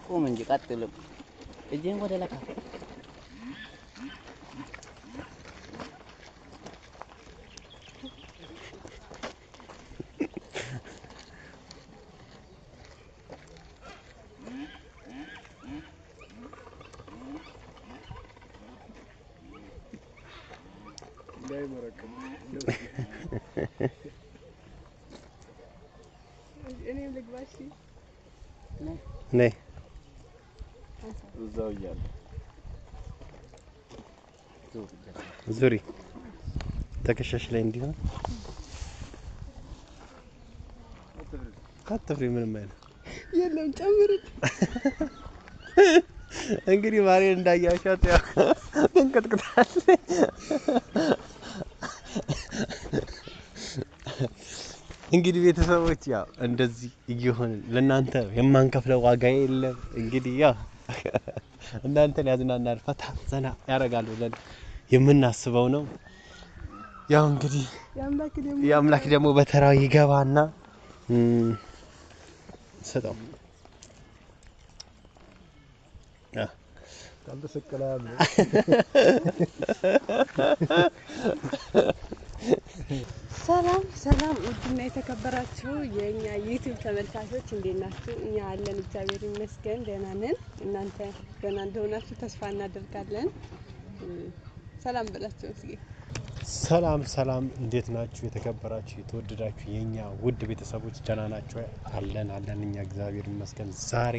ቁም እንጂ ቀጥልም እጄን ወደ ለካ እንዳይመረቅም እኔም ልግባ። እሺ ነይ እዛው እያለ ዙሪ ትከሻሽ ላይ እንዲሆን አትፍሪ። ምንም አይነት የለም ጨምር። እንግዲህ ማርያም እንዳያሻት ያው ተንቀጥቅጣለች። እንግዲህ ቤተሰቦች ያው እንደዚህ እየሆንን ለእናንተ የማንከፍለው ዋጋ የለም። እንግዲህ ያው እናንተን ያዝናናል፣ ፈታ ዘና ያደርጋል ብለን የምናስበው ነው። ያው እንግዲህ የአምላክ ደግሞ በተራው ይገባና ሰጣው ካልተሰቀለም ሰላም ሰላም፣ ውድና የተከበራችሁ የኛ ዩቲዩብ ተመልካቾች እንዴት ናችሁ? እኛ አለን እግዚአብሔር ይመስገን ደህና ነን። እናንተ ደህና እንደሆናችሁ ተስፋ እናደርጋለን። ሰላም በላችሁ እስኪ። ሰላም ሰላም፣ እንዴት ናችሁ? የተከበራችሁ የተወደዳችሁ የኛ ውድ ቤተሰቦች ደህና ናችሁ? አለን እኛ እግዚአብሔር ይመስገን። ዛሬ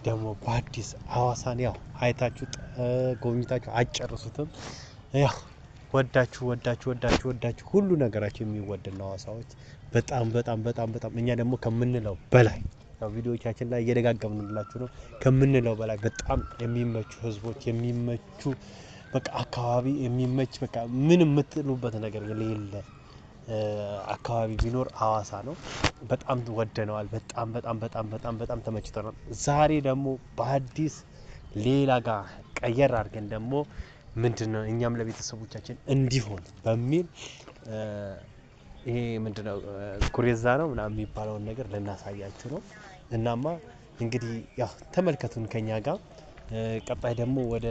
ደግሞ በአዲስ ሐዋሳን ያው አይታችሁ ጎብኝታችሁ አጨርሱትም። ያው ወዳችሁ ሁሉ ነገራችሁ የሚወደድ ነው ሐዋሳዎች። በጣም እኛ ደግሞ ከምንለው በላይ ያው ቪዲዮዎቻችን ላይ እየደጋገምንላችሁ ነው። ከምንለው በላይ በጣም የሚመቹ ህዝቦች የሚመቹ በቃ አካባቢ የሚመች በቃ ምን የምትሉበት ነገር የሌለ አካባቢ ቢኖር ሐዋሳ ነው። በጣም ወደነዋል። በጣም ተመችቶናል። ዛሬ ደግሞ በአዲስ ሌላ ጋር ቀየር አድርገን ደግሞ ምንድነው እኛም ለቤተሰቦቻችን እንዲሆን በሚል ይሄ ምንድነው ኩሬዛ ነው ምናምን የሚባለውን ነገር ልናሳያችሁ ነው። እናማ እንግዲህ ያው ተመልከቱን ከኛ ጋር። ቀጣይ ደግሞ ወደ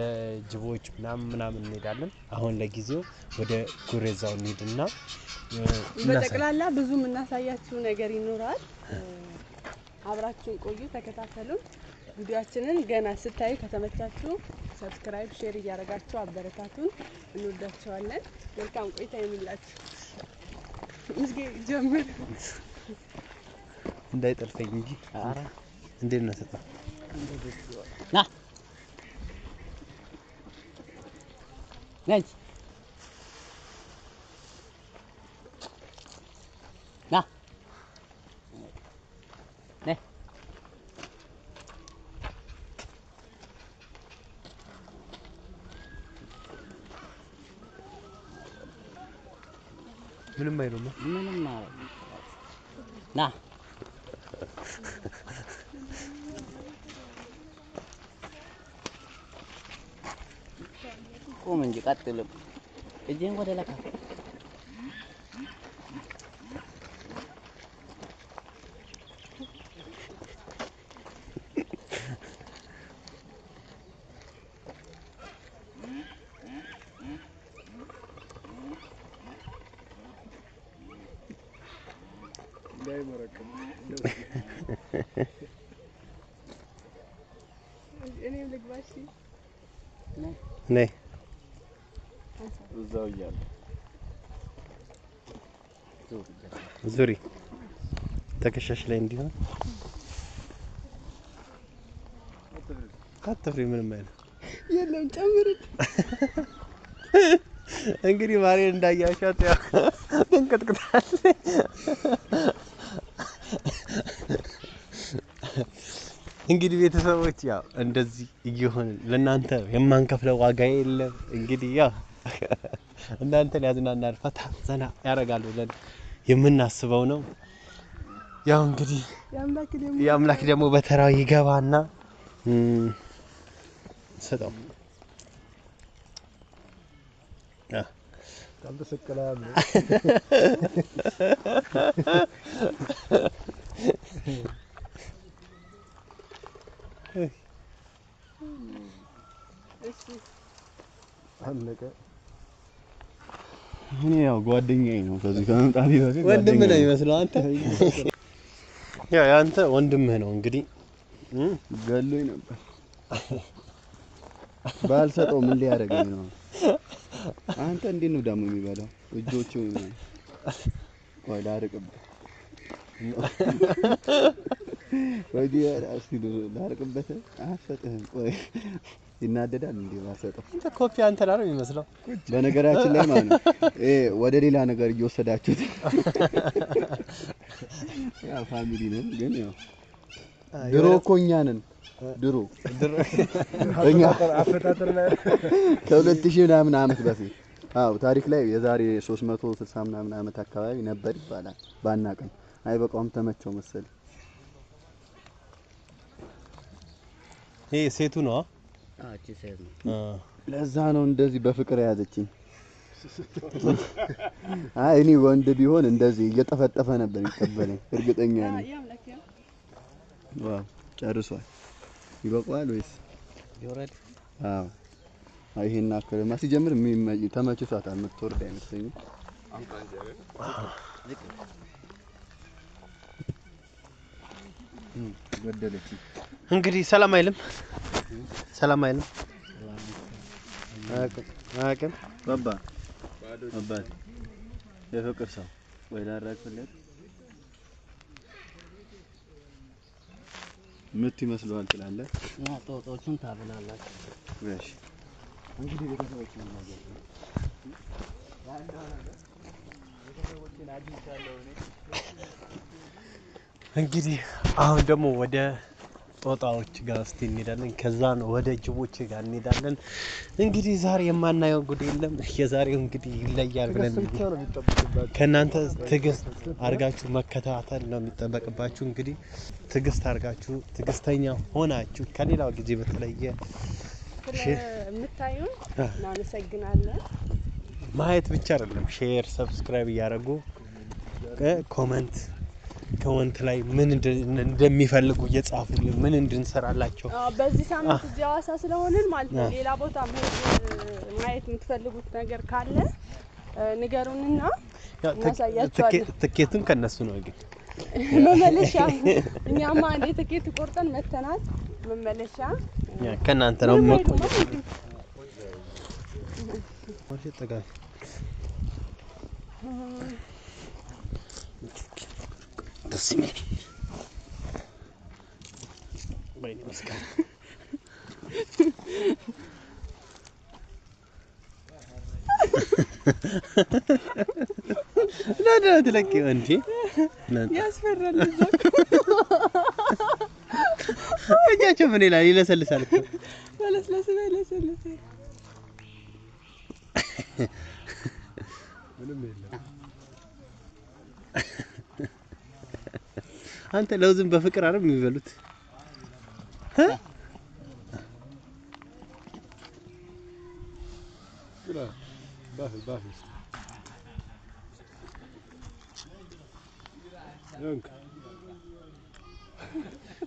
ጅቦች ምናምን እንሄዳለን። አሁን ለጊዜው ወደ ኩሬዛው እንሂድና በጠቅላላ ብዙ እናሳያችሁ ነገር ይኖራል። አብራችሁን ቆዩ፣ ተከታተሉን። ቪዲዮአችንን ገና ስታዩ ከተመቻችሁ ሰብስክራይብ፣ ሼር እያደረጋችሁ አበረታቱን። እንወዳችኋለን። መልካም ቆይታ ይሁንላችሁ። እስኪ ጀምር እንዳይጠልፈኝ እንጂ። ኧረ እንዴት ነው ተጣ ና ነጭ ና ነ ምንም አይሉም። ምንም ና ቁም እንጂ ቀጥልም እጄን ወደ ለካ እንዳይመረቅም እኔም ልግባ። እሺ ነይ እዛው እያለ ዙሪ ትከሻሽ ላይ እንዲሆን አትፍሪ። ምንም አይነት የለም ጨምር። እንግዲህ ማርያም እንዳያሻት ያው ተንቀጥቅጣለች። እንግዲህ ቤተሰቦች ያው እንደዚህ እየሆንን ለእናንተ የማንከፍለው ዋጋ የለም። እንግዲህ ያው እናንተን ያዝናናል፣ ፈታ ዘና ያደርጋል ብለን የምናስበው ነው። ያው እንግዲህ የአምላክ ደግሞ በተራው ይገባና ሰጣው ካልተሰቀለም ያው ጓደኛዬ ነው። ከዚህ ከመምጣቴ በፊት ወንድም ነው የሚመስለው አንተ። ያው አንተ ወንድምህ ነው እንግዲህ ገሎኝ ነበር። ባልሰጠው ምን ሊያደርገኝ ነው? አንተ እንዴት ነው ደግሞ የሚበላው? እጆቹ ነው ወይ ላርቅበት? ወይ ዲያራስ ላርቅበት? አትሰጥህም። ቆይ ይናደዳል እንዴ ባልሰጠው? አንተ ኮፒ አንተ ላይ ነው የሚመስለው። በነገራችን ላይ ማለት ነው ወደ ሌላ ነገር እየወሰዳችሁት ያው ፋሚሊ ነን ግን ያው ድሮ እኮ እኛ ነን ድሮ እኛ አፈጣጠር ላይ ከ2000 ምናምን ዓመት በፊት ታሪክ ላይ የዛሬ 360 ምናምን ዓመት አካባቢ ነበር ይባላል። ባናቀም አይበቃውም ተመቸው መሰለኝ። ይሄ ሴቱ ነው። እቺ ሴት ነው። ለዛ ነው እንደዚህ በፍቅር ያዘችኝ። እኔ ወንድ ቢሆን እንደዚህ እየጠፈጠፈ ነበር ይቀበለኝ እርግጠኛ ነኝ። ዋው ጨርሷል። ይበቃዋል ወይስ ይወረድ? ይሄን አከለማ ሲጀምር ተመችቷታል። የምትወርድ አይመስለኝም። ገደለች። እንግዲህ ሰላም አይልም። አያውቅም ባባ አባት የፍቅር ሰው ወይ ላራክለት ምት ይመስለዋል ትላለህ። እና ጦጦቹን ታብላላችሁ። እሺ እንግዲህ ቤተሰቦችን እናገር ቤተሰቦችን አግኝቻለሁ እኔ። እንግዲህ አሁን ደግሞ ወደ ጦጣዎች ጋር እስቲ እንሄዳለን። ከዛ ነው ወደ ጅቦች ጋር እንሄዳለን። እንግዲህ ዛሬ የማናየው ጉድ የለም። የዛሬው እንግዲህ ይለያል ብለን ከናንተ ትግስት አርጋችሁ መከታተል ነው የሚጠበቅባችሁ። እንግዲህ ትግስት አርጋችሁ ትግስተኛ ሆናችሁ ከሌላው ጊዜ በተለየ ስለምታዩን እናመሰግናለን። ማየት ብቻ አይደለም ሼር፣ ሰብስክራይብ እያደረጉ ኮሜንት ላይ ምን እንደሚፈልጉ እየጻፉልን ምን እንድንሰራላቸው። በዚህ ሳምንት እዚህ ሐዋሳ ስለሆነን ማለት ነው ሌላ ቦታ ማየት የምትፈልጉት ነገር ካለ ንገሩንና እናሳያችኋለን። ትኬቱን ከነሱ ነው ግን መመለሻ እኛማ አንዴ ትኬት ቆርጠን መተናል። መመለሻ ከናንተ ነው ደስ የሚል ወይኔ መስቀል ለዳ ትለቂው እንዴ ያስፈራል። እጃቸው ምን ይላል? ይለሰልሳል እኮ ለስለስ ምንም የለም። አንተ ለውዝም በፍቅር አይደል የሚበሉት?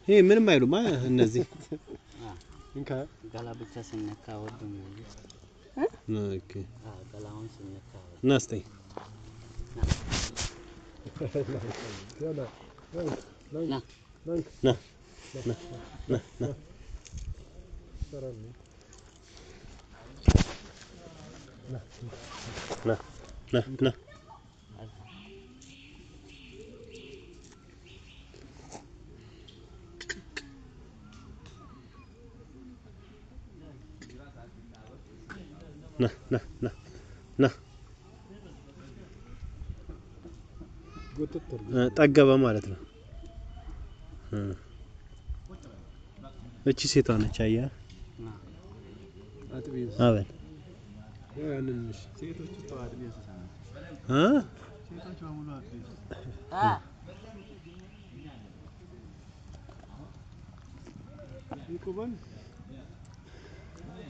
ይሄ ምንም አይሉም እነዚህ እንካ ገላ ብቻ ሲነካ ወዱ ነው። ኦኬ ገላውን ሲነካ ናስተይ ና ጠገበ ማለት ነው። እቺ ሴቷ ነች። አያ አበል ያንን ሴቶች ተዋድ ቢያሰሳ ሴቶች በሙሉ ይቆማል።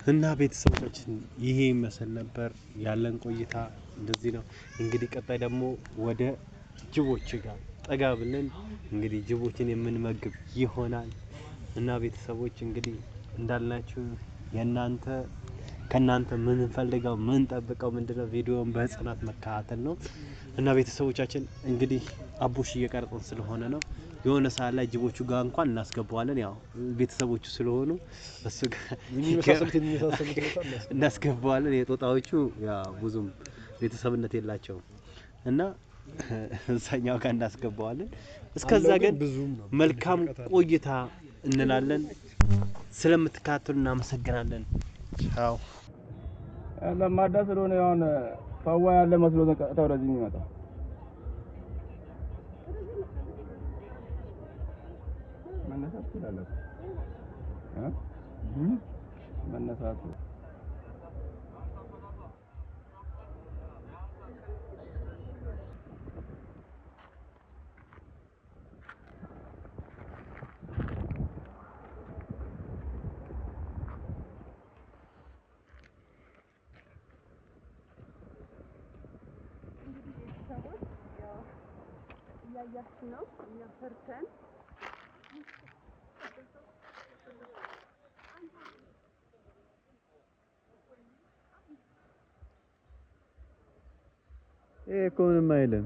እና ቤተሰቦቻችን ይሄ መስል ነበር ያለን ቆይታ እንደዚህ ነው። እንግዲህ ቀጣይ ደግሞ ወደ ጅቦች ጋር ጠጋ ብለን እንግዲህ ጅቦችን የምንመግብ ይሆናል። እና ቤተሰቦች እንግዲህ እንዳልናችሁ የናንተ ከናንተ ምን እንፈልገው ምን ጠብቀው ምንድነው ቪዲዮውን በጽናት መከታተል ነው። እና ቤተሰቦቻችን እንግዲህ አቡሽ እየቀረጸን ስለሆነ ነው። የሆነ ሰዓት ላይ ጅቦቹ ጋር እንኳን እናስገባዋለን። ያው ቤተሰቦቹ ስለሆኑ እሱ ጋር እናስገባዋለን። የጦጣዎቹ ያው ብዙም ቤተሰብነት የላቸውም እና እዛኛው ጋር እናስገባዋለን። እስከዛ ግን መልካም ቆይታ እንላለን። ስለምትከታተሉ እናመሰግናለን። ቻው። ለማዳ ስለሆነ ያውን ፈዋ ያለ መስሎ ተቀጣው ወደዚህ የሚመጣው መነሳት ይችላል መነሳት እያያችሁ ነው። እኛ ፈርተን እኮ ምንም አይልም።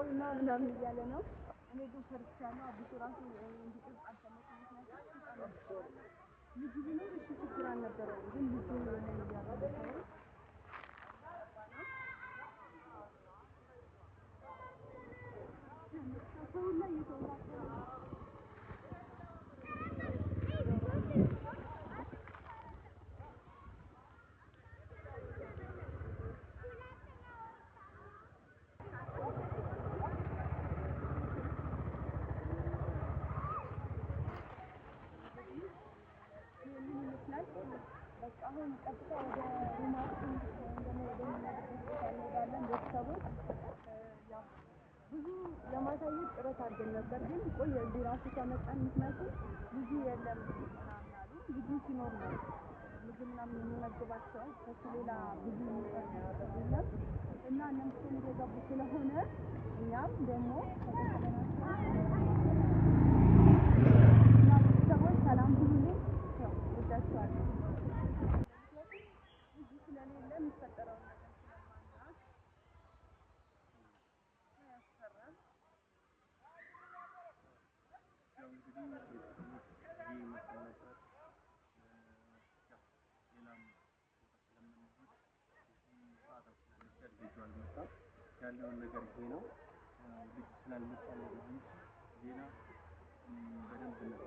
እና ምናምን እያለ ነው። እኔ ግን ፈርቻለሁ። አዲሱ ራሱ እንዲጥል አልተመቸኝም። ልጁ ቢኖር እሺ ችግር አልነበረውም፣ ግን ልጁ የሆነ እያረበ ነው። ሰው ላይ እየተወራጨ ነው። በቃ አሁን ቀጥታ ወደ ሩማችን እንደሞ ወደ እንሄዳለን። ቤተሰቦች ያው ብዙ ለማሳየት ጥረት አድርገን ነበር፣ ግን ቆየ እዚህ ራሱ ከመጣን ምክንያቱም ልጁ የለም ምናምን አሉ። ልጁ ሲኖር ነው ምግብ ምናምን የሚመግባቸው ከሱ ሌላ ብዙ የሚጠቅም እና እነሱም እየገቡ ስለሆነ እኛም ደግሞ ከተሰለናቸው እና ቤተሰቦች ሰላም ሁሉንም ወዳቸዋለሁ። ያለውን ነገር ይሄ ነው ልጅ ስላልመጣ ነው እንጂ ዜና በደንብ ነው